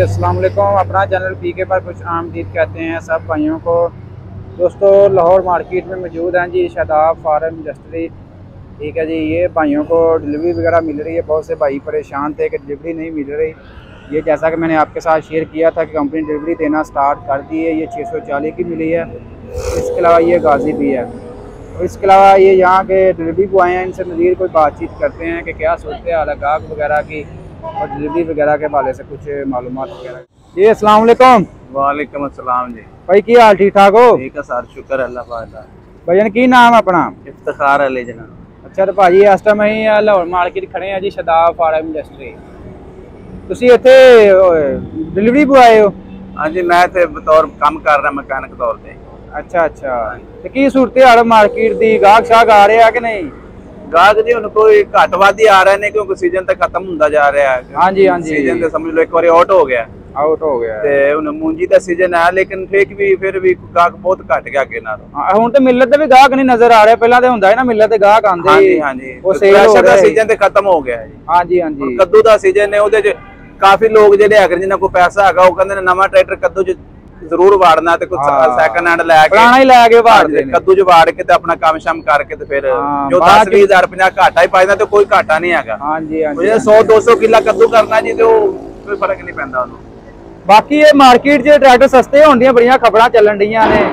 अस्सलाम वालेकुम। अपना चैनल पीके पर कुछ आमदीद कहते हैं सब भाइयों को। दोस्तों लाहौर मार्केट में मौजूद हैं जी शादाब फार्म इंडस्ट्री। ठीक है जी, ये भाइयों को डिलीवरी वगैरह मिल रही है। बहुत से भाई परेशान थे कि डिलीवरी नहीं मिल रही। ये जैसा कि मैंने आपके साथ शेयर किया था कि कंपनी डिलीवरी देना स्टार्ट कर दी है। ये 640 की मिली है। इसके अलावा ये गाजी भी है और इसके अलावा ये यहाँ के डिलीवरी बॉय हैं, इनसे मज़ीद कोई बातचीत करते हैं कि क्या सोचते हैं गाहक वगैरह की और डिलीवरी वगैरह के हवाले से कुछ मालूमात वगैरह। जी अस्सलाम वालेकुम। वालेकुम अस्सलाम जी। भाई की हाल ठीक ठाक हो? ठीक है सर, शुक्र अल्लाह पाक दा। भाईजान की नाम अपना? इफ्तिखार अली जनाब। अच्छा तो भाजी इस टाइम अं लाहौर मार्केट खड़े हैं जी शादाब फार्म इंडस्ट्री। तुसी इत्थे डिलीवरी बॉय हो? हाँ जी, मैं इत्थे बतौर काम कर रहा मैकेनिक तौर पे। अच्छा अच्छा, तो की सूरत हाल मार्केट दी? गाहक शाहक आ रहे हैं कि नहीं? गाहक जी हुण कोई घट वध ही आ रहे ने क्योंकि सीजन तो खत्म होंदा जा रहा है। हाँ जी हाँ जी, सीजन तो समझ लो एक बार आउट हो गया। आउट हो गया ते हुण मूंजी दा सीजन है लेकिन फिर भी गाहक बहुत घट गया अगे नालों। हुण ते मिलत भी गाहक नहीं नजर आ रहे। पहला ते हुंदा है ना मिलत ते गाहक आंदे। हाँ जी हाँ जी, वो सेल हो रहा है। सीजन ते खत्म हो गया जी। हाँ जी हाँ जी, कद्दू दा सीजन है, ओदे च काफी लोग जेडे है जिन्हां कोल पैसा है वो कहंदे ने नवां ट्रैक्टर कद्दू च जरूर वाड़ना ते कुछ सैकंड हैंड लैके पुराना ही लैके वाड़ दे कद्दू च वाड़ के ते अपना काम शाम करके ते फिर जो 10-20 50 घाटा ही पाइदा ते कोई घाटा नहीं हैगा। हाँ जी हाँ जी, 100-200 किला कद्दू करना जी ते कोई फर्क नहीं पैंदा उन्होंने। बाकी ये मार्केट च ट्रैक्टर सस्ते होने दी बड़ियां खबरां चलन डीयां ने।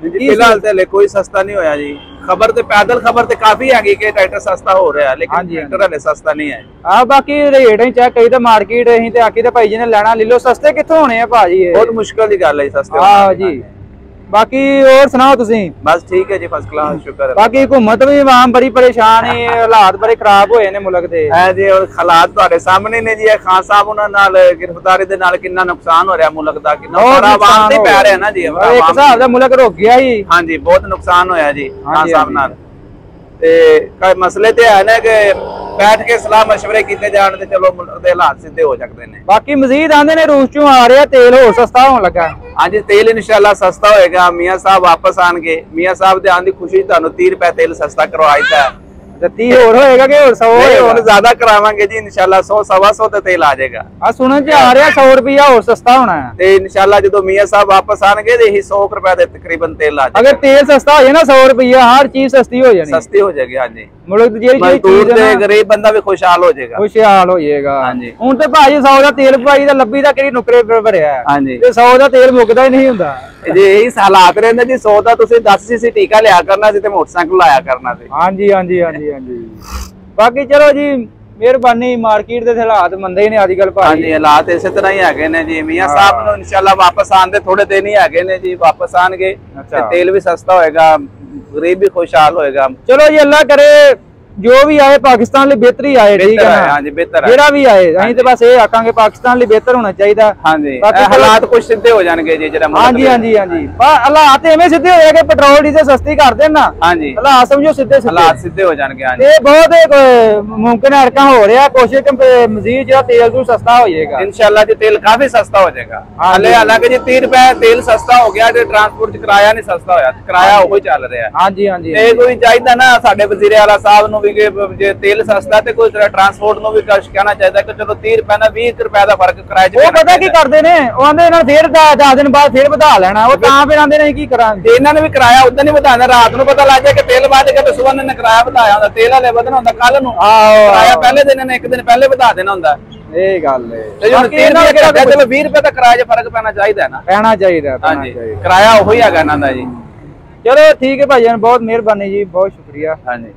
फिलहाल ते कोई सस्ता नहीं होया जी। खबर ते पैदल खबर ते काफी है कि ट्रैक्टर सस्ता हो रहा है लेकिन ट्रैक्टर हले सस्ता नहीं है। हाँ बाकी रेट ही चेक करी तो मार्केट अहीं ते आखी ते भाई जी ने लेना ले लो। सस्ते कित्थों होने हैं भाजी? बहुत मुश्किल दी गल है सस्ते। हाँ जी, बाकी और सुनाओ तुसी? बस ठीक है जी, फर्स्ट क्लास, शुक्र है। बाकी हुकूमत भी आम बड़ी परेशान है, हालात बड़े खराब होए ने मुल्क दे। है जी, और हालात तुहाडे सामने ने जी। खान साहब उन्हां नाल गिरफ्तारी दे नाल कितना नुकसान हो रहा मुल्क दा, कितना सारा आवाम ते पै रहा ना जी। एक हिसाब दा मुल्क रुक गया ही। हाँ जी, बहुत नुकसान होया जी खान साहब नाल। ते मसले ते है ना कि बैठ के सलाह मशवरे किए जान ते चलो हालात सीधे हो सकते हैं। बाकी मजीद आंदे ने रूस चों आ रहा तेल होर सस्ता होने लगा। हाँ जी, तेल इंशाल्लाह सस्ता होएगा। मियाँ साहब वापस आएंगे। मियाँ साहब दे आने की खुशी तुहानू 30 रुपए तेल सस्ता करवाई था। 30 होर होएगा कि होर 100 होएगा? ज्यादा करावांगे जी इंशाल्लाह। 100-125 ते तेल आ जाएगा। आ सुनन च आ रहा 100 रुपया होर सस्ता होना है। ते इंशाल्लाह जो मियाँ साहब वापस आएंगे ते 100 रुपए दे तकरीबन तेल आ जाएगा। अगर तेल सस्ता हो जाए ना 100 रुपया, हर चीज सस्ती हो जाएगी। सस्ती हो जाएगी। हाँ जी, मुल्क दी जेड़ी चीज है गरीब बंदा भी खुशहाल हो जाएगा। खुशहाल हो जाएगा। हाँ जी, हुण ते भाई 100 दा तेल पाई दा लब्बी दा किहड़ी नुकरे भरिया है। हाँ जी, ते 100 दा तेल मुकदा ही नहीं हुंदा जी। यही हालात रहंदे जी। 100 दा तुसीं 10 सीसी टीका लिया करना सी ते मोटरसाइकिल लाया करना सी। हाँ जी हाँ जी हाँ जी हाँ जी। बाकी चलो जी मेहरबानी, मार्केट दे हालात मंदे ही ने अजकल भाई। हाँ जी, हालात इस तरह ही है ने जी। मियाँ साहब नु इंशाल्लाह वापस आने थोड़े दिन ही है ने जी। वापस आएंगे, तेल भी सस्ता होएगा, गरीब भी खुशहाल होएगा। चलो जी अल्लाह करे जो भी आए पाकिस्तान लिए बेहतरी आए। ठीक है, हाँ जी, बेहतर है। जेड़ा भी आए अहीं ते बस ये आखांगे पाकिस्तान लिए बेहतर होना चाहिए। हाँ जी, हालात कुछ सीधे हो जाएंगे जी। हाँ जी हाँ जी हाँ जी, हालात इवें सीधे हो जाएंगे, पेट्रोल डीजल सस्ती कर देना। हाँ जी, हालात समझो सीधे हालात सीधे हो जाएंगे। हाँ जी, ये बहुत मुमकिन हरकत हो रहा है। कोशिश मजीद जो तेल तो सस्ता हो जाएगा इंशाल्लाह जी। तेल काफी सस्ता हो जाएगा। हालांकि जी 30 रुपए तेल सस्ता हो गया, ट्रांसपोर्ट किराया नहीं सस्ता होया, किराया वही चल रहा है। हाँ जी हाँ जी, कोई चाहिए ना साडे वजीर आला साहब नूं भी तेल सस्ता ते कोई ट्रांसपोर्ट नूं भी कहना चाहिए कि चलो 30 रुपए ना 20 रुपए का फर्क किराए च। पता की करते ने फिर 10 दिन बाद फिर वधा लेना, वो तां फिर आंदे ने की करांगे। इन्हां ने भी किराया उधर नहीं वधाना, रात नूं पता लग जाए कि तेल वध गया ते सुबह ने किराया वधाया हुंदा। तेल हले वधना हुंदा कल नूं, किराया पहले दिन ने 1 दिन पहले वधा देना हुंदा। ਇਹ ਗੱਲ ਹੈ ਤੇ ਹੁਣ 30 ਰੁਪਏ ਦਾ ਚਲੋ 20 ਰੁਪਏ ਦਾ ਕਿਰਾਏ 'ਚ ਫਰਕ ਪੈਣਾ ਚਾਹੀਦਾ ਨਾ। ਪੈਣਾ ਚਾਹੀਦਾ। ਹਾਂਜੀ, ਕਿਰਾਇਆ ਉਹੀ ਹੈਗਾ ਇਹਨਾਂ ਦਾ ਜੀ। ਚਲੋ ਠੀਕ ਹੈ ਭਾਈ ਜਾਨ, ਬਹੁਤ ਮਿਹਰਬਾਨੀ ਜੀ, ਬਹੁਤ ਸ਼ੁਕਰੀਆ। ਹਾਂਜੀ।